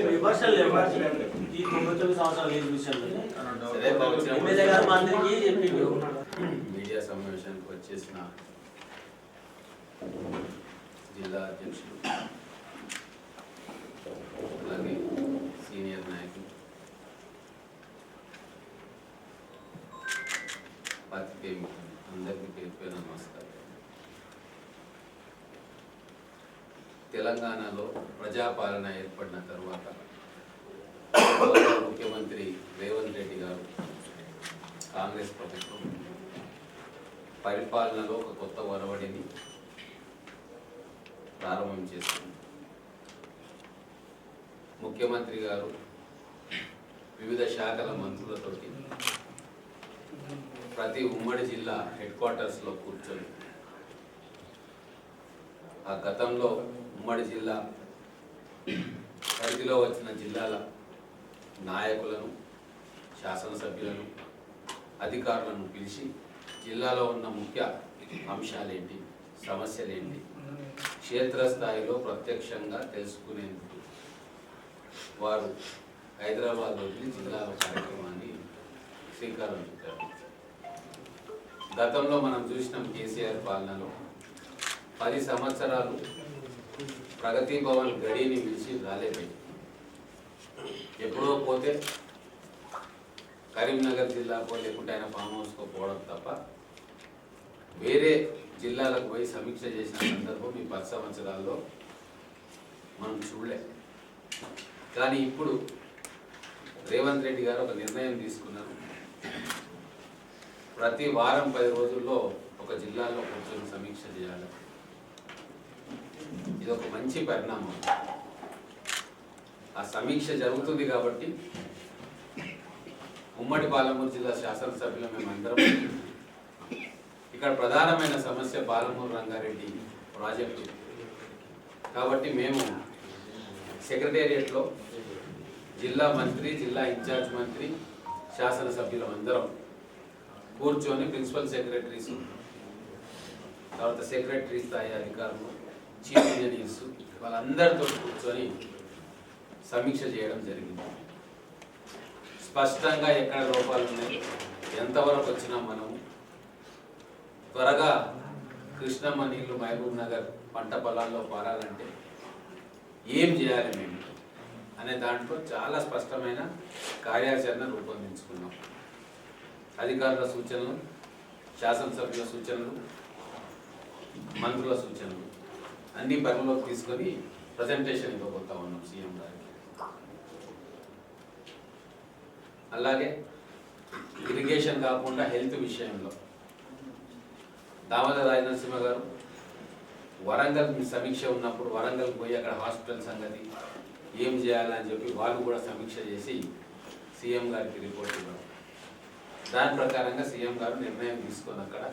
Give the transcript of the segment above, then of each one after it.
విమర్శలు లేవు ఈ 99 సంవత్సరాల ఏజ్ విషయంలో ఎమ్మెల్యే గారు మా అందరికీ చెప్పిండు. మీడియా సమావేశానికి వచ్చేసిన జిల్లా అధ్యక్షులు అలాగే సీనియర్ నాయకులు పాత్రికేయులు అందరికీ పేరు పేరు నమస్కారం. తెలంగాణలో ప్రజాపాలన ఏర్పడిన తర్వాత ముఖ్యమంత్రి రేవంత్ రెడ్డి గారు కాంగ్రెస్ ప్రభుత్వం పరిపాలనలో ఒక కొత్త ఒరవడిని ప్రారంభం చేస్తుంది. ముఖ్యమంత్రి గారు వివిధ శాఖల మంత్రులతోటి ప్రతి ఉమ్మడి జిల్లా హెడ్ క్వార్టర్స్లో కూర్చొని ఆ గతంలో ఉమ్మడి జిల్లా పరిధిలో వచ్చిన జిల్లాల నాయకులను, శాసనసభ్యులను, అధికారులను పిలిచి జిల్లాలో ఉన్న ముఖ్య అంశాలేంటి, సమస్యలేంటి క్షేత్రస్థాయిలో ప్రత్యక్షంగా తెలుసుకునేందుకు వారు హైదరాబాద్ వదిలి జిల్లాలో కార్యక్రమాన్ని శ్రీకారం చుట్టారు. గతంలో మనం చూసినాం కేసీఆర్ పాలనలో 10 సంవత్సరాలు ప్రగతి భవన్ గడిని పిలిచి రాలేపోయింది. ఎప్పుడో పోతే కరీంనగర్ జిల్లాకో లేకుంటే ఆయన ఫామ్ హౌస్కో పోవడం తప్ప వేరే జిల్లాలకు పోయి సమీక్ష చేసిన సందర్భం ఈ 10 సంవత్సరాల్లో మనం చూడలే. కానీ ఇప్పుడు రేవంత్ రెడ్డి గారు ఒక నిర్ణయం తీసుకున్నారు. ప్రతి వారం 10 రోజుల్లో ఒక జిల్లాలో కూర్చొని సమీక్ష చేయాలి. ఇది ఒక మంచి పరిణామం. ఆ సమీక్ష జరుగుతుంది కాబట్టి ఉమ్మడి పాలమూరు జిల్లా శాసనసభ్యులు మేమందరం ఇక్కడ ప్రధానమైన సమస్య పాలమూరు రంగారెడ్డి ప్రాజెక్టు కాబట్టి మేము సెక్రటేరియట్లో జిల్లా మంత్రి, జిల్లా ఇన్ఛార్జ్ మంత్రి, శాసనసభ్యులు అందరం కూర్చొని ప్రిన్సిపల్ సెక్రటరీస్, తర్వాత సెక్రటరీ స్థాయి అధికారులు, చీఫ్ ఇంజనీర్స్ వాళ్ళందరితో కూర్చొని సమీక్ష చేయడం జరిగింది. స్పష్టంగా ఎక్కడ లోపాలు ఉన్నాయి, ఎంతవరకు వచ్చినా మనము త్వరగా కృష్ణమ్మ నీళ్లు మహబూబ్ నగర్ పంట పొలాల్లో పారాలంటే ఏం చేయాలి మేము అనే దాంట్లో చాలా స్పష్టమైన కార్యాచరణ రూపొందించుకున్నాం. అధికారుల సూచనలు, శాసనసభ్యుల సూచనలు, మంత్రుల సూచనలు అన్ని పరిగణలోకి తీసుకొని ప్రజెంటేషన్ ఇవ్వబోతా ఉన్నాం సీఎం గారికి. అలాగే ఇరిగేషన్ కాకుండా హెల్త్ విషయంలో దామోదర రాజనరసింహ గారు వరంగల్ సమీక్ష ఉన్నప్పుడు వరంగల్ పోయి అక్కడ హాస్పిటల్ సంగతి ఏం చేయాలని చెప్పి వాళ్ళు కూడా సమీక్ష చేసి సీఎం గారికి రిపోర్ట్ ఇవ్వడం. దాని ప్రకారంగా సీఎం గారు నిర్ణయం తీసుకొని అక్కడ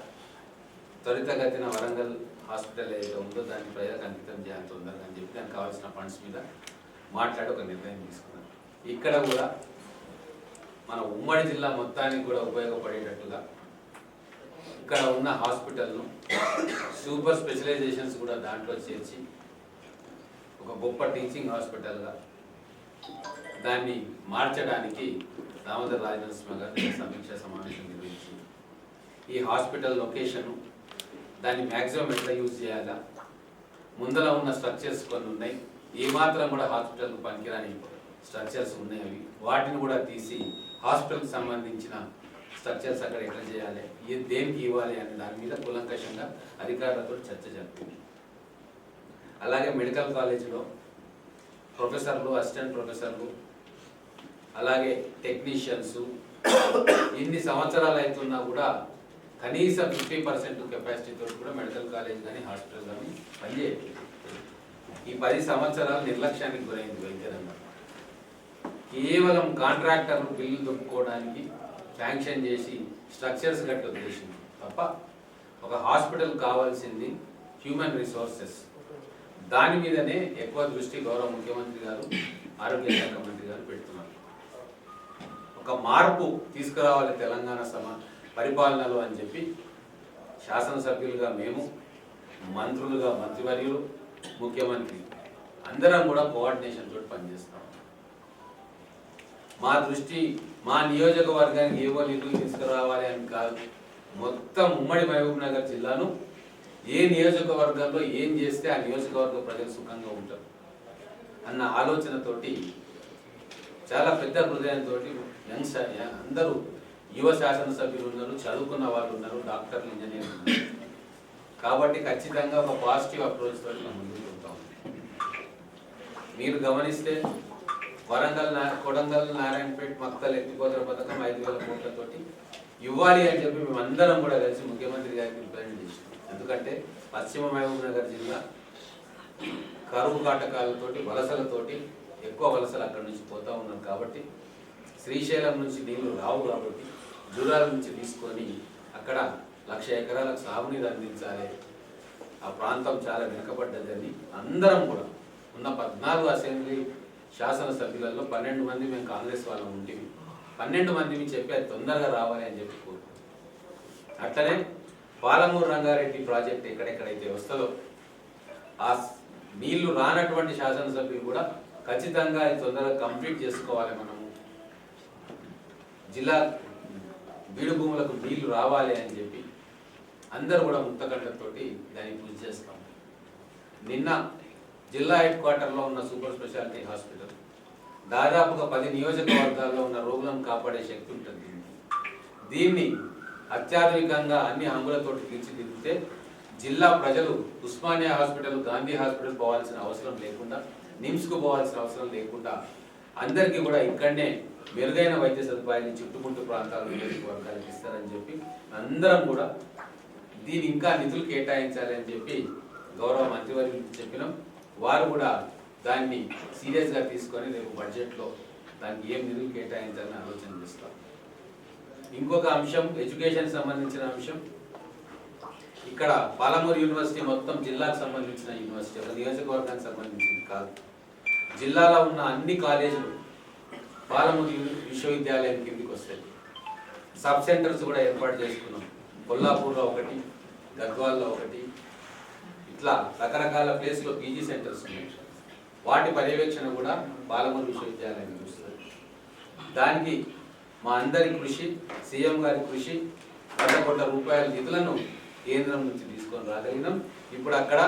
త్వరితగతిన వరంగల్ హాస్పిటల్ ఏదైతే ఉందో దాన్ని ప్రజలకు అంకితం చేయాలి తొందరగా అని చెప్పి దానికి కావాల్సిన ఫండ్స్ మీద మాట్లాడి ఒక నిర్ణయం తీసుకున్నారు. ఇక్కడ కూడా మన ఉమ్మడి జిల్లా మొత్తానికి కూడా ఉపయోగపడేటట్టుగా ఇక్కడ ఉన్న హాస్పిటల్ను సూపర్ స్పెషలైజేషన్స్ కూడా దాంట్లో చేర్చి ఒక గొప్ప టీచింగ్ హాస్పిటల్గా దాన్ని మార్చడానికి దామోదర రాజనరసింహ గారు సమీక్ష సమావేశం నిర్వహించి ఈ హాస్పిటల్ లొకేషను దాన్ని మ్యాక్సిమం ఎట్లా యూజ్ చేయాలా, ముందర ఉన్న స్ట్రక్చర్స్ కొన్ని ఉన్నాయి, ఏమాత్రం కూడా హాస్పిటల్కు పనికిరాని స్ట్రక్చర్స్ ఉన్నాయి, అవి వాటిని కూడా తీసి హాస్పిటల్కి సంబంధించిన స్ట్రక్చర్స్ అక్కడ ఎట్లా చేయాలి, దేనికి ఇవ్వాలి అనే దాని మీద కూలంకషంగా అధికారులతో చర్చ జరిపింది. అలాగే మెడికల్ కాలేజీలో ప్రొఫెసర్లు, అసిస్టెంట్ ప్రొఫెసర్లు, అలాగే టెక్నీషియన్స్ ఇన్ని సంవత్సరాలు అవుతున్నా కూడా కనీసం 50% కెపాసిటీతో కూడా మెడికల్ కాలేజ్ కానీ హాస్పిటల్ కానీ పనిచేయదు. ఈ 10 సంవత్సరాలు నిర్లక్ష్యానికి గురైంది వైద్య రంగం. కేవలం కాంట్రాక్టర్లు బిల్లులు దొప్పుకోవడానికి శాంక్షన్ చేసి స్ట్రక్చర్స్ కట్టి వదిలేసింది తప్ప ఒక హాస్పిటల్ కావాల్సింది హ్యూమన్ రిసోర్సెస్. దాని మీదనే ఎక్కువ దృష్టి గౌరవ ముఖ్యమంత్రి గారు, ఆరోగ్య శాఖ మంత్రి గారు పెడుతున్నారు. ఒక మార్పు తీసుకురావాలి తెలంగాణ పరిపాలనలో అని చెప్పి శాసనసభ్యులుగా మేము, మంత్రులుగా మంత్రివర్యులు, ముఖ్యమంత్రి అందరం కూడా కోఆర్డినేషన్ తోటి పనిచేస్తాం. మా దృష్టి మా నియోజకవర్గానికి ఏవో నిధులు తీసుకురావాలి అని కాదు, మొత్తం ఉమ్మడి మహబూబ్ నగర్ జిల్లాను ఏ నియోజకవర్గంలో ఏం చేస్తే ఆ నియోజకవర్గ ప్రజలు సుఖంగా ఉంటారు అన్న ఆలోచనతోటి చాలా పెద్ద హృదయంతో అందరూ యువ శాసనసభ్యులు ఉన్నారు, చదువుకున్న వాళ్ళు ఉన్నారు, డాక్టర్లు, ఇంజనీర్లు ఉన్నారు. కాబట్టి ఖచ్చితంగా ఒక పాజిటివ్ అప్రోచ్ తోటి మనం ముందుకు వెళ్తాం. మీరు గమనిస్తే కొడంగల్, నారాయణపేట, మక్తల్ ఎత్తిపోతల పథకం 5,000 కోట్లతోటి ఇవ్వాలి అని చెప్పి మేము అందరం కూడా కలిసి ముఖ్యమంత్రి గారికి రిప్రజెంట్ చేసాం. ఎందుకంటే పశ్చిమ మహబూబ్ నగర్ జిల్లా కరువు కాటకాలతోటి, వలసలతోటి ఎక్కువ వలసలు అక్కడి నుంచి పోతా ఉన్నారు. కాబట్టి శ్రీశైలం నుంచి నీళ్లు రావు కాబట్టి జూరాల నుంచి తీసుకొని అక్కడ 1,00,000 ఎకరాలకు సాగునీరు అందించాలి. ఆ ప్రాంతం చాలా వెనుకబడ్డదని అందరం కూడా ఉన్న 14 అసెంబ్లీ శాసనసభ్యులలో 12 మంది మేము కాంగ్రెస్ వాళ్ళం ఉంటుంది, 12 మందిని చెప్పి అది తొందరగా రావాలి అని చెప్పి కోరుకుంటాం. అట్లనే పాలమూరు రంగారెడ్డి ప్రాజెక్ట్ ఎక్కడెక్కడైతే వస్తుందో ఆ నీళ్లు రానటువంటి శాసనసభ్యులు కూడా ఖచ్చితంగా అది తొందరగా కంప్లీట్ చేసుకోవాలి. మనము జిల్లా బీడు భూములకు నీళ్లు రావాలి అని చెప్పి అందరూ కూడా ముక్తకంఠంతో దాన్ని పూజ చేస్తాం. నిన్న జిల్లా హెడ్ క్వార్టర్లో ఉన్న సూపర్ స్పెషాలిటీ హాస్పిటల్ దాదాపుగా 10 నియోజకవర్గాల్లో ఉన్న రోగులను కాపాడే శక్తి ఉంటుంది. దీన్ని అత్యాధునికంగా అన్ని హంగులతో తీర్చిదిద్దితే జిల్లా ప్రజలు ఉస్మానియా హాస్పిటల్, గాంధీ హాస్పిటల్ పోవాల్సిన అవసరం లేకుండా, నిమ్స్కు పోవాల్సిన అవసరం లేకుండా అందరికీ కూడా ఇక్కడనే మెరుగైన వైద్య సదుపాయాన్ని చుట్టుముట్టు ప్రాంతాల నియోజకవర్గాలకు ఇస్తారని చెప్పి అందరం కూడా దీన్ని ఇంకా నిధులు కేటాయించాలి అని చెప్పి గౌరవ మంత్రివర్యులకు చెప్పినాం. వారు కూడా దాన్ని సీరియస్గా తీసుకొని రేపు బడ్జెట్లో దానికి ఏం నిధులు కేటాయించాలని ఆలోచన చేస్తాం. ఇంకొక అంశం ఎడ్యుకేషన్ సంబంధించిన అంశం. ఇక్కడ పాలమూరు యూనివర్సిటీ మొత్తం జిల్లాకు సంబంధించిన యూనివర్సిటీ, ఒక నియోజకవర్గానికి సంబంధించింది కాదు. జిల్లాలో ఉన్న అన్ని కాలేజీలు పాలమూరు విశ్వవిద్యాలయం కిందికి వస్తాయి. సబ్ సెంటర్స్ కూడా ఏర్పాటు చేసుకున్నాం. కొల్లాపూర్లో ఒకటి, గద్వాల్లో ఒకటి, ఇట్లా రకరకాల ప్లేస్లో పీజీ సెంటర్స్ ఉన్నాయి. వాటి పర్యవేక్షణ కూడా పాలమూరు విశ్వవిద్యాలయం చూస్తుంది. దానికి మా అందరి కృషి, సీఎం గారి కృషి, 100 కోట్ల రూపాయల నిధులను కేంద్రం నుంచి తీసుకొని రాగలిగినాం. ఇప్పుడు అక్కడ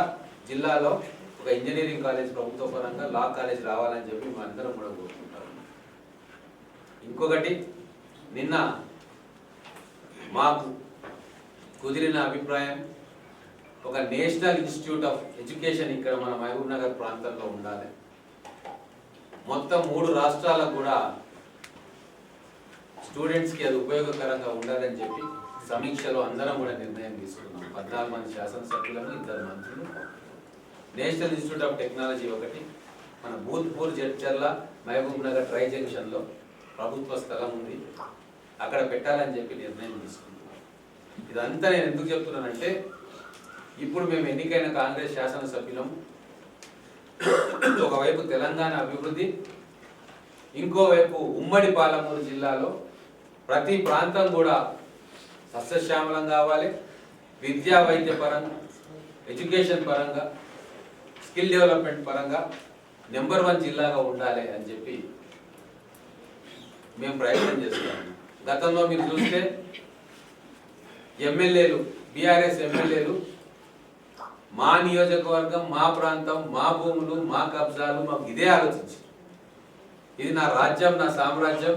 జిల్లాలో ఒక ఇంజనీరింగ్ కాలేజ్ ప్రభుత్వ పరంగా, లా కాలేజ్ రావాలని చెప్పి మా అందరం కూడా కోరుకుంటారు. ఇంకొకటి, నిన్న మాకు కుదిరిన అభిప్రాయం, ఒక నేషనల్ ఇన్స్టిట్యూట్ ఆఫ్ ఎడ్యుకేషన్ ఇక్కడ మన మహబూబ్ నగర్ ప్రాంతంలో ఉండాలి. మొత్తం 3 రాష్ట్రాలకు కూడా స్టూడెంట్స్కి అది ఉపయోగకరంగా ఉండాలని చెప్పి సమీక్షలో అందరం కూడా నిర్ణయం తీసుకున్నాం. 14 మంది శాసనసభ్యులను, 2 మంత్రులు. నేషనల్ ఇన్స్టిట్యూట్ ఆఫ్ టెక్నాలజీ ఒకటి మన భూత్పూర్, జడ్చర్ల, మహబూబ్ నగర్ ట్రై జంక్షన్లో ప్రభుత్వ స్థలం ఉంది, అక్కడ పెట్టాలని చెప్పి నిర్ణయం తీసుకున్నాం. ఇదంతా నేను ఎందుకు చెప్తున్నానంటే, ఇప్పుడు మేము ఎన్నికైన కాంగ్రెస్ శాసనసభ్యులం ఒకవైపు తెలంగాణ అభివృద్ధి, ఇంకోవైపు ఉమ్మడి పాలమూరు జిల్లాలో ప్రతి ప్రాంతం కూడా సస్యశ్యామలం కావాలి. విద్యా వైద్య పరంగా, ఎడ్యుకేషన్ పరంగా, స్కిల్ డెవలప్మెంట్ పరంగా నెంబర్ 1 జిల్లాగా ఉండాలి అని చెప్పి మేము ప్రయత్నం చేస్తున్నాము. గతంలో మీరు చూస్తే ఎమ్మెల్యేలు, బీఆర్ఎస్ ఎమ్మెల్యేలు మా నియోజకవర్గం, మా ప్రాంతం, మా భూములు, మా కబ్జాలు, మాకు ఇదే ఆలోచించి, ఇది నా రాజ్యం, నా సామ్రాజ్యం,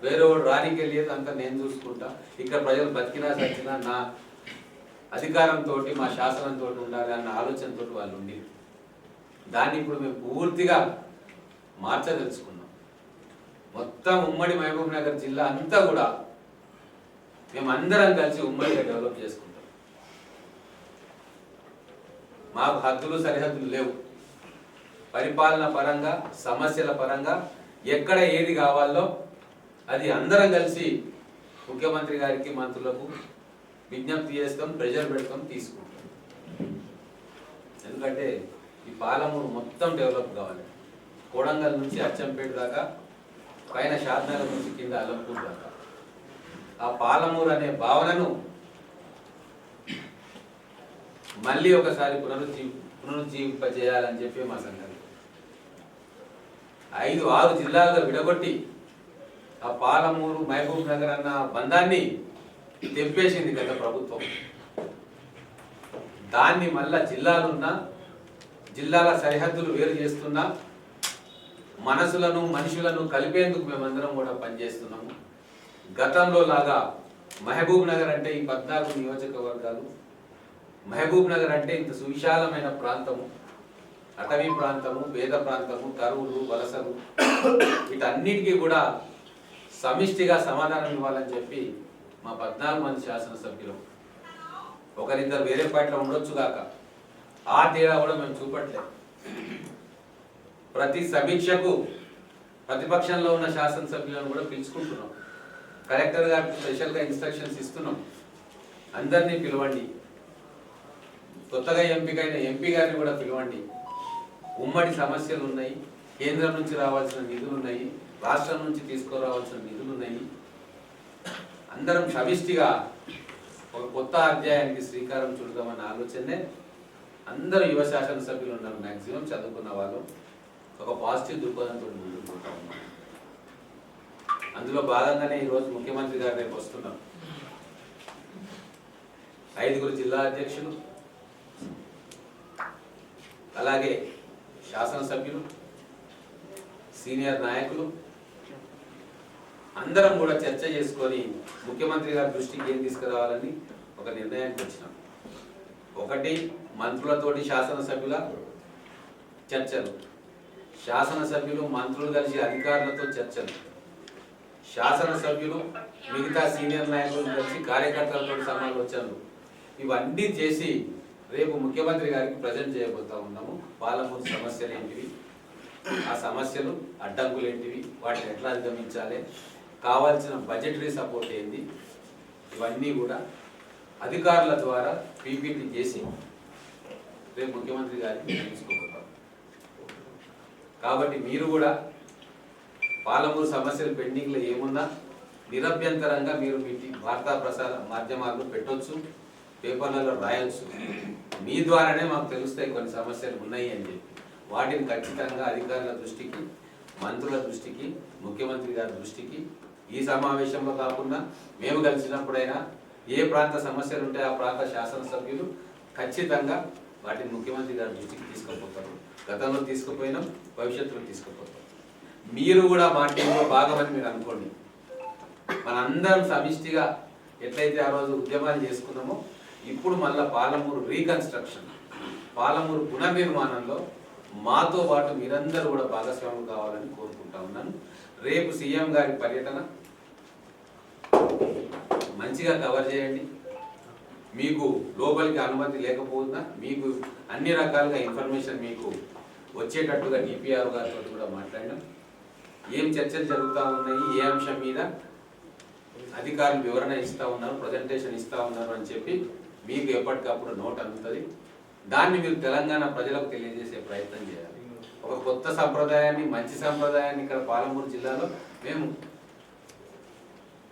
వేరే వాడు రానికి వెళ్ళేది అంతా నేను చూసుకుంటా, ఇక్కడ ప్రజలు బతికినా చచ్చినా నా అధికారంతో మా శాసనంతో ఉండాలి అన్న ఆలోచనతో వాళ్ళు ఉండి దాన్ని ఇప్పుడు మేము పూర్తిగా మార్చదలుచుకున్నాం. మొత్తం ఉమ్మడి మహబూబ్ నగర్ జిల్లా అంతా కూడా మేము అందరం కలిసి ఉమ్మడిగా డెవలప్ చేసుకుంటాం. మాకు హద్దులు సరిహద్దులు లేవు. పరిపాలన పరంగా సమస్యల పరంగా ఎక్కడ ఏది కావాలో అది అందరం కలిసి ముఖ్యమంత్రి గారికి మంత్రులకు విజ్ఞప్తి చేస్తాం, ప్రెజర్ పెడతాం, తీసుకుంటాం. ఎందుకంటే ఈ పాలమూరు మొత్తం డెవలప్ కావాలి. కోడంగల్ నుంచి అచ్చంపేట దాకా, పైన షాద్నగర్ నుంచి కింద అలంపూర్ దాకా ఆ పాలమూరు అనే భావనను మళ్ళీ ఒకసారి పునరుజ్జీవింపజేయాలని చెప్పి మా సంఘం 5-6 జిల్లాలుగా విడగొట్టి ఆ పాలమూరు మహబూబ్ నగర్ అన్న బంధాన్ని తెంపేసింది గత ప్రభుత్వం. దాన్ని మళ్ళా జిల్లాల సరిహద్దులు వేరు చేస్తున్నా, మనసులను మనుషులను కలిపేందుకు మేమందరం కూడా పనిచేస్తున్నాము. గతంలో లాగా మహబూబ్ నగర్ అంటే ఈ 14 నియోజకవర్గాలు, మహబూబ్ నగర్ అంటే ఇంత సువిశాలమైన ప్రాంతము, అటవీ ప్రాంతము, పేద ప్రాంతము, కరువులు, వలసలు, వీటన్నిటికీ కూడా సమిష్టిగా సమాధానం ఇవ్వాలని చెప్పి మా 14 మంది శాసనసభ్యులు, ఒకరిద్దరు వేరే పార్టీలో ఉండొచ్చు కాక ఆ తేడా కూడా మేము చూపట్లేదు. ప్రతి సమీక్షకు ప్రతిపక్షంలో ఉన్న శాసనసభ్యులను కూడా పిలుచుకుంటున్నాం. కలెక్టర్ గారికి స్పెషల్గా ఇన్స్ట్రక్షన్స్ ఇస్తున్నాం, అందరినీ పిలవండి, కొత్తగా ఎంపికైన ఎంపీ గారిని కూడా పిలవండి. ఉమ్మడి సమస్యలు ఉన్నాయి, కేంద్రం నుంచి రావాల్సిన నిధులు ఉన్నాయి, రాష్ట్రం నుంచి తీసుకురావాల్సిన నిధులు ఉన్నాయి. అందరం సమిష్టిగా ఒక కొత్త అధ్యాయానికి శ్రీకారం చుడదామన్న ఆలోచనే అందరూ యువ శాసనసభ్యులు ఉన్నారు. మ్యాక్సిమం చదువుకున్న వాళ్ళు ఒక పాజిటివ్ దృక్పథంతో ముందుకు పోతా ఉన్నారు. అందులో భాగంగానే ఈరోజు ముఖ్యమంత్రి గారు రేపు వస్తున్నారు. 5 జిల్లా అధ్యక్షులు, అలాగే శాసనసభ్యులు, సీనియర్ నాయకులు అందరం కూడా చర్చ చేసుకొని ముఖ్యమంత్రి గారి దృష్టికి ఏం తీసుకురావాలని ఒక నిర్ణయానికి వచ్చినాం. ఒకటి, మంత్రులతోటి శాసనసభ్యుల చర్చలు, శాసనసభ్యులు మంత్రులు కలిసి అధికారులతో చర్చలు, శాసనసభ్యులు మిగతా సీనియర్ నాయకులు కలిసి కార్యకర్తలతో సమాలోచనలు, ఇవన్నీ చేసి రేపు ముఖ్యమంత్రి గారికి ప్రజెంట్ చేయబోతా ఉన్నాము. పాలమూరు సమస్యలు ఏంటివి, ఆ సమస్యలు అడ్డంకులు ఏంటివి, వాటిని ఎట్లా అధిగమించాలి, కావాల్సిన బడ్జెటరీ సపోర్ట్ ఏంది, ఇవన్నీ కూడా అధికారుల ద్వారా పీపీటీ చేసి రేపు ముఖ్యమంత్రి గారికి తెలుసుకోబోతాం. కాబట్టి మీరు కూడా పాలమూరు సమస్యలు పెండింగ్లో ఏమున్నా నిరభ్యంతరంగా మీరు మీ వార్తా ప్రసార మాధ్యమాల్లో పెట్టొచ్చు, పేపర్లలో రాయొచ్చు. మీ ద్వారానే మాకు తెలుస్తాయి కొన్ని సమస్యలు ఉన్నాయి అని చెప్పి. వాటిని ఖచ్చితంగా అధికారుల దృష్టికి, మంత్రుల దృష్టికి, ముఖ్యమంత్రి గారి దృష్టికి ఈ సమావేశంలో కాకుండా మేము కలిసినప్పుడైనా ఏ ప్రాంత సమస్యలు ఉంటే ఆ ప్రాంత శాసనసభ్యులు ఖచ్చితంగా వాటిని ముఖ్యమంత్రి గారి దృష్టికి తీసుకుపోతారు. గతంలో తీసుకుపోయినాం, భవిష్యత్తులో తీసుకుపోతాం. మీరు కూడా మా టీంలో భాగమని మీరు అనుకోండి. మనందరం సమిష్టిగా ఎట్లయితే ఆ రోజు ఉద్యమాలు చేసుకున్నామో ఇప్పుడు మళ్ళీ పాలమూరు రీకన్స్ట్రక్షన్, పాలమూరు పునర్నిర్మాణంలో మాతో పాటు మీరందరూ కూడా భాగస్వాములు కావాలని కోరుకుంటా ఉన్నాను. రేపు సీఎం గారి పర్యటన మంచిగా కవర్ చేయండి. మీకు లోపలికి అనుమతి లేకపోతున్నా మీకు అన్ని రకాలుగా ఇన్ఫర్మేషన్ మీకు వచ్చేటట్టుగా డిపిఆర్ గారితో కూడా మాట్లాడినాం. ఏం చర్చలు జరుగుతూ ఉన్నాయి, ఏ అంశం మీద అధికారులు వివరణ ఇస్తూ ఉన్నారు, ప్రజెంటేషన్ ఇస్తూ ఉన్నారు అని చెప్పి మీకు ఎప్పటికప్పుడు నోట్ అందుతుంది. దాన్ని మీరు తెలంగాణ ప్రజలకు తెలియజేసే ప్రయత్నం చేయాలి. ఒక కొత్త సంప్రదాయాన్ని, మంచి సంప్రదాయాన్ని ఇక్కడ పాలమూరు జిల్లాలో మేము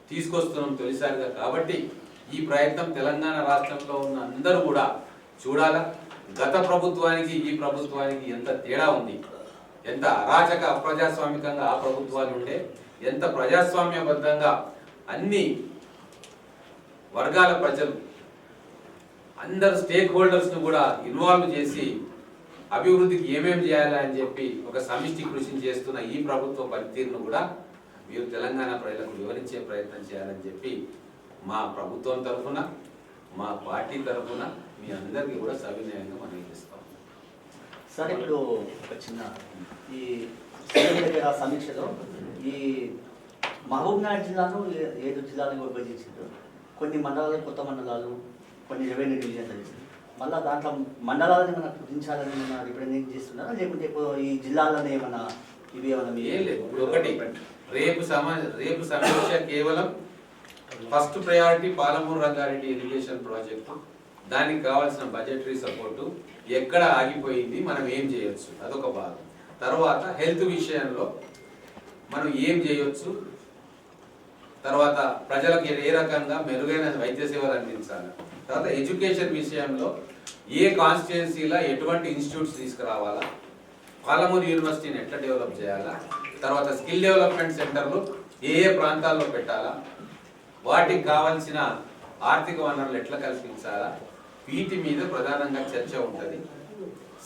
తీసుకొస్తున్నాం తొలిసారిగా. కాబట్టి ఈ ప్రయత్నం తెలంగాణ రాష్ట్రంలో ఉన్న అందరూ కూడా చూడాలా. గత ప్రభుత్వానికి ఈ ప్రభుత్వానికి ఎంత తేడా ఉంది, ఎంత అరాచక అప్రజాస్వామికంగా ఆ ప్రభుత్వాలు ఉండే, ఎంత ప్రజాస్వామ్యబద్ధంగా అన్ని వర్గాల ప్రజలు అందరు స్టేక్ హోల్డర్స్ను కూడా ఇన్వాల్వ్ చేసి అభివృద్ధికి ఏమేమి చేయాలి అని చెప్పి ఒక సమిష్టి కృషి చేస్తున్న ఈ ప్రభుత్వ పనితీరును కూడా మీరు తెలంగాణ ప్రజలకు వివరించే ప్రయత్నం చేయాలని చెప్పి మా ప్రభుత్వం తరఫున మా పార్టీ తరఫున మీ అందరికీ కూడా సవినయంగా మనం ఇస్తాం. సార్ ఇప్పుడు ఒక చిన్న ఈ సీఎం దగ్గర సమీక్షలో ఈ మహబూబ్నగర్ జిల్లాను 7 జిల్లాలుగా విభజించారు. కొన్ని మండలాలు కొత్త మండలాలు, కొన్ని రెవెన్యూ డివిజన్ తెలిసింది. మళ్ళీ దాంట్లో మండలాలను ఏమైనా కుదించాలని ఏమైనా రిప్రజెంట్ చేస్తున్నారా, లేకుంటే ఇప్పుడు ఈ జిల్లాలను ఏమైనా ఇవి ఏమైనా ఏం లేదు. ఒకటి రేపు సమీక్ష కేవలం first priority Palamuru Rangareddy irrigation project, దానికి కావాల్సిన బడ్జెటరీ సపోర్టు, ఎక్కడ ఆగిపోయింది, మనం ఏం చేయొచ్చు, అదొక భాగం. తర్వాత హెల్త్ విషయంలో మనం ఏం చేయొచ్చు, తర్వాత ప్రజలకు ఏ రకంగా మెరుగైన వైద్య సేవలు అందించాలి, తర్వాత ఎడ్యుకేషన్ విషయంలో ఏ కాన్స్టిట్యున్సీలో ఎటువంటి ఇన్స్టిట్యూట్స్ తీసుకురావాలా, పాలమూరు యూనివర్సిటీని ఎట్లా డెవలప్ చేయాలా, తర్వాత స్కిల్ డెవలప్మెంట్ సెంటర్లు ఏ ప్రాంతాల్లో పెట్టాలా, వాటికి కావాల్సిన ఆర్థిక వనరులు ఎట్లా కల్పించాలా, వీటి మీద ప్రధానంగా చర్చ ఉంటుంది.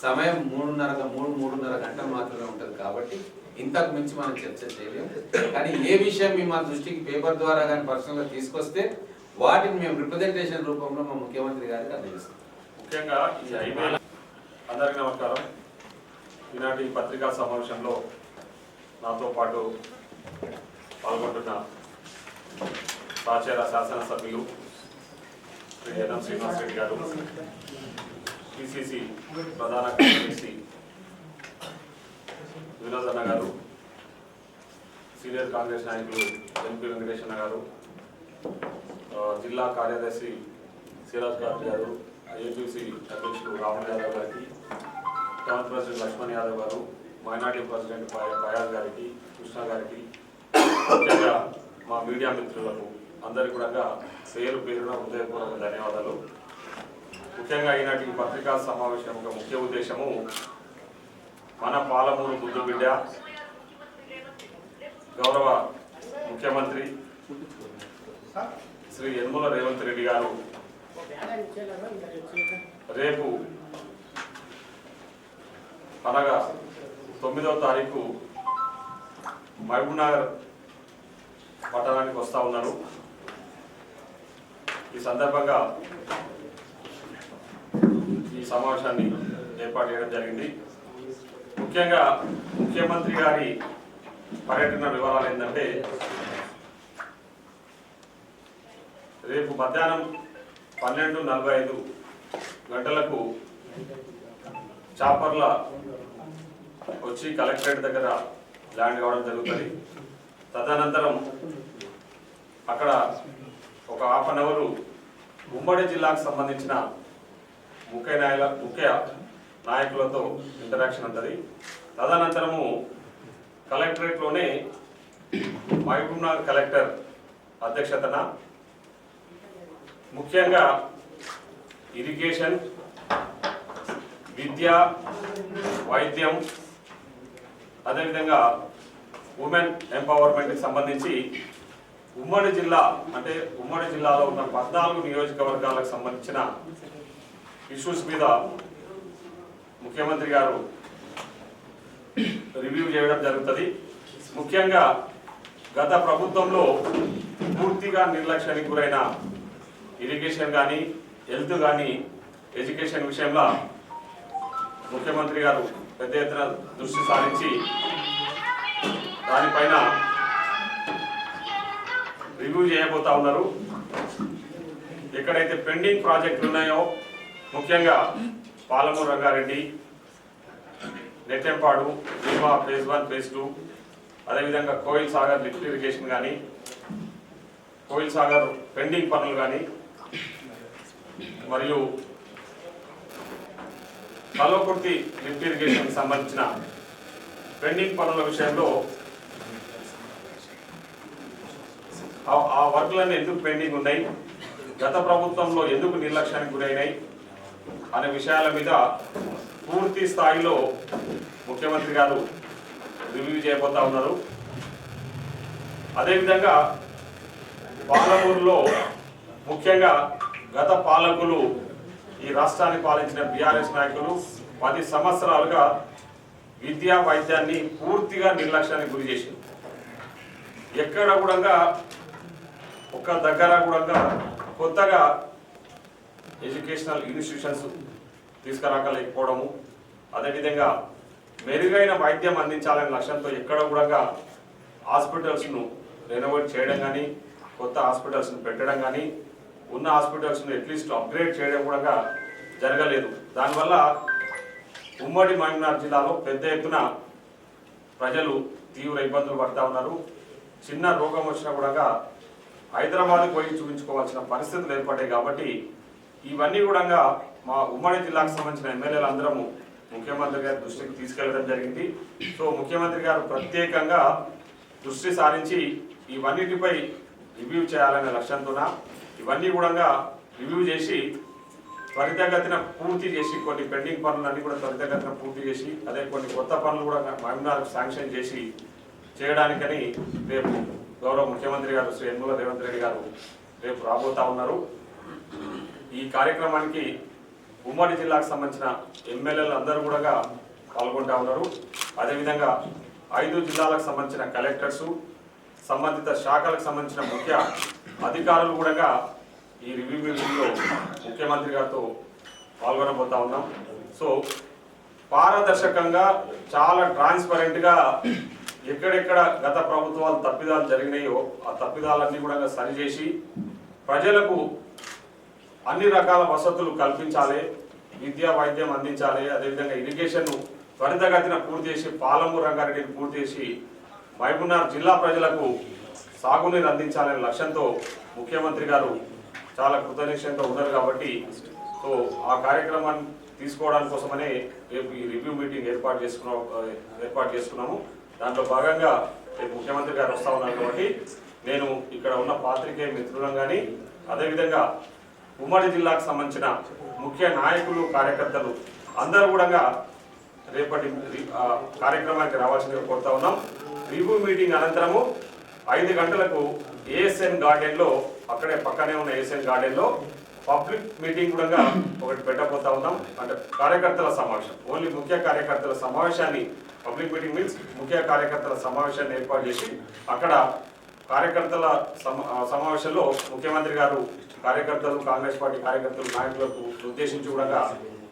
సమయం 3.5 గంటలు మాత్రమే ఉంటుంది కాబట్టి ఇంతకు మించి మనం చర్చ చేయలేము. కానీ ఏ విషయం మీ మా దృష్టికి పేపర్ ద్వారా కానీ పర్సనల్గా తీసుకొస్తే వాటిని మేము రిప్రజెంటేషన్ రూపంలో మా ముఖ్యమంత్రి గారికి అందిస్తాం. ముఖ్యంగా ఈ ఐదేళ్ళ అందరికీ నమస్కారం. ఈనాటి పత్రికా సమావేశంలో నాతో పాటు పాల్గొంటున్న సాచేర శాసనసభ్యులు శ్రీ ఎన్ఎం శ్రీనివాస్ రెడ్డి గారు, పిసిసి ప్రధాన కార్యదర్శి వినోదన్న గారు, సీనియర్ కాంగ్రెస్ నాయకులు ఎంపీ వెంకటేశ్వర గారు, జిల్లా కార్యదర్శి సిరాజ్ గారు, ఏపీసీ అధ్యక్షుడు రాహుల్ యాదవ్ గారికి, టౌన్ ప్రెసిడెంట్ లక్ష్మణ్ యాదవ్ గారు, మైనార్టీ ప్రెసిడెంట్ ఫయాజ్ గారికి, కృష్ణ గారికి, ముఖ్యంగా మా మీడియా మిత్రులకు అందరికీ కూడా పేరు పేరున హృదయపూర్వక ధన్యవాదాలు. ముఖ్యంగా ఈనాటి పత్రికా సమావేశం యొక్క ముఖ్య ఉద్దేశము మన పాలమూరు ముద్దుబిడ్డ గౌరవ ముఖ్యమంత్రి శ్రీ యనమల రేవంత్ రెడ్డి గారు రేపు అనగా 9వ తారీఖు మహబూబ్నగర్ పట్టణానికి వస్తూ ఉన్నారు. ఈ సందర్భంగా ఈ సమావేశాన్ని ఏర్పాటు చేయడం జరిగింది. ముఖ్యంగా ముఖ్యమంత్రి గారి పర్యటన వివరాలు ఏంటంటే, రేపు మధ్యాహ్నం 12:45 గంటలకు చాపర్ల వచ్చి కలెక్టరేట్ దగ్గర ల్యాండ్ కావడం జరుగుతుంది. తదనంతరం అక్కడ ఒక హాఫ్ అన్ అవర్ ఉమ్మడి జిల్లాకు సంబంధించిన ముఖ్య నాయకులతో ఇంటరాక్షన్ ఉంటుంది. తదనంతరము కలెక్టరేట్లోనే మహబూబ్నగర్ కలెక్టర్ అధ్యక్షతన ముఖ్యంగా ఇరిగేషన్, విద్య, వైద్యం, అదేవిధంగా ఉమెన్ ఎంపవర్మెంట్కి సంబంధించి ఉమ్మడి జిల్లాలో ఉన్న 14 నియోజకవర్గాలకు సంబంధించిన ఇష్యూస్ మీద ముఖ్యమంత్రి గారు రివ్యూ చేయడం జరుగుతుంది. ముఖ్యంగా గత ప్రభుత్వంలో పూర్తిగా నిర్లక్ష్యానికి గురైన ఇరిగేషన్ కానీ, హెల్త్ కానీ, ఎడ్యుకేషన్ విషయంలో ముఖ్యమంత్రి గారు పెద్ద ఎత్తున దృష్టి సారించి దానిపైన రివ్యూ చేయబోతా ఉన్నారు. ఎక్కడైతే పెండింగ్ ప్రాజెక్టులు ఉన్నాయో, ముఖ్యంగా పాలమూరు రంగారెడ్డి, నెట్టెంపాడు, భీమా ఫేజ్ 1, ఫేజ్ 2, అదేవిధంగా కోయిల్ సాగర్ లిఫ్ట్ ఇరిగేషన్ కానీ, కోయిల్ సాగర్ పెండింగ్ పనులు కానీ, మరియు కల్వకుర్తి లిఫ్ట్ ఇరిగేషన్కి సంబంధించిన పెండింగ్ పనుల విషయంలో ఆ వర్క్లన్నీ ఎందుకు పెండింగ్ ఉన్నాయి, గత ప్రభుత్వంలో ఎందుకు నిర్లక్ష్యానికి గురైనాయి అనే విషయాల మీద పూర్తి స్థాయిలో ముఖ్యమంత్రి గారు రివ్యూ చేయబోతా ఉన్నారు. అదేవిధంగా పాలమూరులో ముఖ్యంగా గత పాలకులు, ఈ రాష్ట్రాన్ని పాలించిన బీఆర్ఎస్ నాయకులు 10 సంవత్సరాలుగా విద్యా వైద్యాన్ని పూర్తిగా నిర్లక్ష్యానికి గురి చేసింది. ఎక్కడ కూడా ఒక దగ్గర కూడా కొత్తగా ఎడ్యుకేషనల్ ఇన్స్టిట్యూషన్స్ తీసుకురాకలేకపోవడము, అదేవిధంగా మెరుగైన వైద్యం అందించాలనే లక్ష్యంతో ఎక్కడ కూడా హాస్పిటల్స్ను రెనోవేట్ చేయడం కానీ, కొత్త హాస్పిటల్స్ను పెట్టడం కానీ, ఉన్న హాస్పిటల్స్ను అట్లీస్ట్ అప్గ్రేడ్ చేయడం కూడా జరగలేదు. దానివల్ల ఉమ్మడి మహబూబ్నగర్ జిల్లాలో పెద్ద ఎత్తున ప్రజలు తీవ్ర ఇబ్బందులు పడుతూ ఉన్నారు. చిన్న రోగం వచ్చినా కూడా హైదరాబాద్కి పోయి చూపించుకోవాల్సిన పరిస్థితులు ఏర్పడ్డాయి. కాబట్టి ఇవన్నీ కూడా మా ఉమ్మడి జిల్లాకు సంబంధించిన ఎమ్మెల్యేలు అందరము ముఖ్యమంత్రి గారి దృష్టికి తీసుకెళ్లడం జరిగింది. సో ముఖ్యమంత్రి గారు ప్రత్యేకంగా దృష్టి సారించి ఇవన్నిటిపై రివ్యూ చేయాలనే లక్ష్యంతో ఇవన్నీ కూడా రివ్యూ చేసి త్వరితగతిన పూర్తి చేసి, కొన్ని పెండింగ్ పనులన్నీ కూడా త్వరితగతిన పూర్తి చేసి, అదే కొన్ని కొత్త పనులు కూడా మహబూబ్నగర్కు శాంక్షన్ చేసి చేయడానికని రేపు గౌరవ ముఖ్యమంత్రి గారు శ్రీ యనమల రేవంత్ రెడ్డి గారు రేపు రాబోతా ఉన్నారు. ఈ కార్యక్రమానికి ఉమ్మడి జిల్లాకు సంబంధించిన ఎమ్మెల్యేలు అందరూ కూడా పాల్గొంటా ఉన్నారు. అదేవిధంగా 5 జిల్లాలకు సంబంధించిన కలెక్టర్సు, సంబంధిత శాఖలకు సంబంధించిన ముఖ్య అధికారులు కూడా ఈ రివ్యూ మీటింగ్లో ముఖ్యమంత్రి గారితో పాల్గొనబోతా ఉన్నాం. సో పారదర్శకంగా చాలా ట్రాన్స్పరెంట్గా ఎక్కడెక్కడ గత ప్రభుత్వాలు తప్పిదాలు జరిగినాయో ఆ తప్పిదాలన్నీ కూడా సరిచేసి ప్రజలకు అన్ని రకాల వసతులు కల్పించాలి, విద్యా వైద్యం అందించాలి, అదేవిధంగా ఇరిగేషన్ త్వరితగతిన పూర్తి చేసి, పాలమూరు రంగారెడ్డిని పూర్తి చేసి మహబూబ్నగర్ జిల్లా ప్రజలకు సాగునీరు అందించాలనే లక్ష్యంతో ముఖ్యమంత్రి గారు చాలా కృతనిశ్చయంతో ఉన్నారు. కాబట్టి సో ఆ కార్యక్రమాన్ని తీసుకోవడానికి కోసమనే రేపు ఈ రివ్యూ మీటింగ్ ఏర్పాటు చేసుకున్నాము. దాంట్లో భాగంగా రేపు ముఖ్యమంత్రి గారు వస్తా ఉన్నారు. కాబట్టి నేను ఇక్కడ ఉన్న పాత్రికేయ మిత్రులను కానీ, అదేవిధంగా ఉమ్మడి జిల్లాకు సంబంధించిన ముఖ్య నాయకులు, కార్యకర్తలు అందరూ కూడా రేపటి కార్యక్రమానికి రావాల్సిందిగా కోరుతా ఉన్నాం. రివ్యూ మీటింగ్ అనంతరము 5 గంటలకు ఏఎస్ఎన్ గార్డెన్లో, అక్కడే పక్కనే ఉన్న ఏఎస్ఎన్ గార్డెన్లో పబ్లిక్ మీటింగ్ కూడా ఒకటి పెట్టబోతా ఉన్నాం. అంటే కార్యకర్తల సమావేశం, ఓన్లీ ముఖ్య కార్యకర్తల సమావేశాన్ని, పబ్లిక్ మీటింగ్ మీన్స్ ముఖ్య కార్యకర్తల సమావేశాన్ని ఏర్పాటు చేసి అక్కడ కార్యకర్తల సమావేశంలో ముఖ్యమంత్రి గారు కార్యకర్తలు, కాంగ్రెస్ పార్టీ కార్యకర్తలు, నాయకులకు ఉద్దేశించి కూడా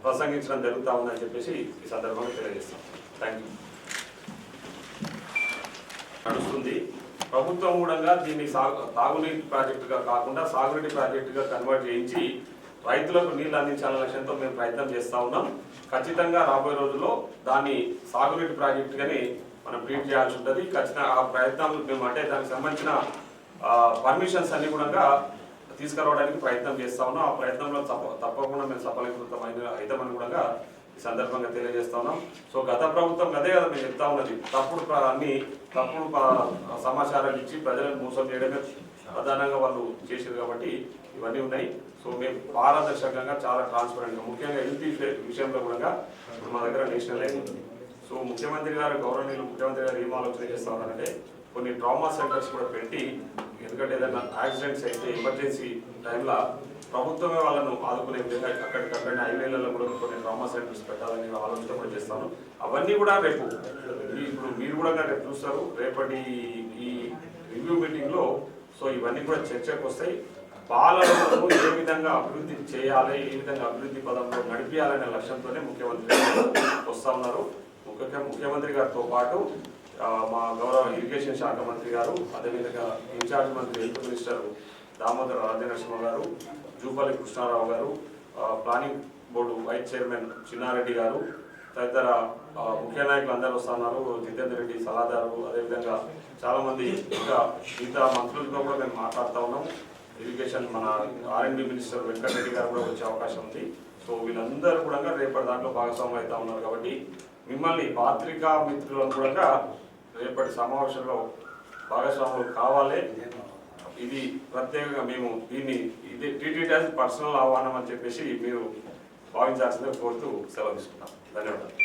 ప్రసంగించడం జరుగుతూ ఉందని చెప్పేసి ఈ సందర్భంగా తెలియజేస్తాం. Thank you. నడుస్తుంది. ప్రభుత్వం కూడా దీన్ని తాగునీటి ప్రాజెక్టుగా కాకుండా సాగునీటి ప్రాజెక్టుగా కన్వర్ట్ చేయించి రైతులకు నీళ్లు అందించాలనే లక్ష్యంతో మేము ప్రయత్నం చేస్తూ ఉన్నాం. ఖచ్చితంగా రాబోయే రోజుల్లో దాన్ని సాగునీటి ప్రాజెక్టుగానే మనం ట్రీట్ చేయాల్సి ఉంటుంది. ఖచ్చితంగా ఆ ప్రయత్నాలు మేము అంటే దానికి సంబంధించిన పర్మిషన్స్ అన్ని కూడా తీసుకురావడానికి ప్రయత్నం చేస్తూ ఉన్నాం. ఆ ప్రయత్నంలో తప్పకుండా మేము సఫలీకృతమైన అయితామని కూడా ఈ సందర్భంగా తెలియజేస్తా ఉన్నాం. సో గత ప్రభుత్వం అదే కదా మేము చెప్తా ఉన్నది, తప్పుడు సమాచారాలు ఇచ్చి ప్రజలను మోసం చేయడమే ప్రధానంగా వాళ్ళు చేశారు. కాబట్టి ఇవన్నీ ఉన్నాయి. సో మేము పారదర్శకంగా చాలా ట్రాన్స్పరెంట్గా, ముఖ్యంగా హెల్త్ విషయంలో కూడా మా దగ్గర నేషనల్ లైన్ ఉంటుంది. సో ముఖ్యమంత్రి గారు, గౌరవనీయులు ముఖ్యమంత్రి గారు ఏం ఆలోచన చేస్తా ఉన్నారంటే కొన్ని ట్రామా సెంటర్స్ కూడా పెట్టి, ఎందుకంటే ఏదైనా యాక్సిడెంట్స్ అయితే ఎమర్జెన్సీ టైంలో ప్రభుత్వమే వాళ్ళను ఆదుకునే విధంగా అక్కడికక్కడ హైవేలలో కూడా కొన్ని ట్రామా సెంటర్స్ పెట్టాలని ఆలోచన కూడా చేస్తాను. అవన్నీ కూడా రేపు ఇప్పుడు మీరు కూడా రేపు చూస్తారు రేపటి ఈ రివ్యూ మీటింగ్లో. సో ఇవన్నీ కూడా చర్చకు వస్తాయి. పాలనను ఏ విధంగా అభివృద్ధి చేయాలి, ఏ విధంగా అభివృద్ధి పదంలో నడిపించాలనే లక్ష్యంతోనే ముఖ్యమంత్రి వస్తూ ఉన్నారు. ముఖ్యమంత్రి గారితో పాటు మా గౌరవ ఇరిగేషన్ శాఖ మంత్రి గారు, అదేవిధంగా ఇన్ఛార్జ్ మంత్రి హెల్త్ మినిస్టర్ దామోదర రాజనరసింహ గారు, జూపల్లి కృష్ణారావు గారు, planning board vice chairman Chinnareddy గారు, తదితర ముఖ్య నాయకులు అందరూ వస్తున్నారు. జితేందర్ రెడ్డి సలహాదారు, అదేవిధంగా చాలామంది ఇంకా మిగతా మంత్రులతో కూడా మేము మాట్లాడుతూ ఉన్నాం. ఇరిగేషన్ మన R&D మినిస్టర్ వెంకటరెడ్డి గారు కూడా వచ్చే అవకాశం ఉంది. సో వీళ్ళందరూ కూడా రేపటి దాంట్లో భాగస్వాములు అవుతా ఉన్నారు. కాబట్టి మిమ్మల్ని పాత్రికా మిత్రులను కూడా రేపటి సమావేశంలో భాగస్వాములు కావాలి. ఇది ప్రత్యేకంగా మేము దీన్ని ట్రీట్ ఇట్ యాజ్ పర్సనల్ ఆహ్వానం అని చెప్పేసి మీరు భావించాల్సిందే కోరుతూ సెలవు తీసుకుంటాం. ధన్యవాదాలు.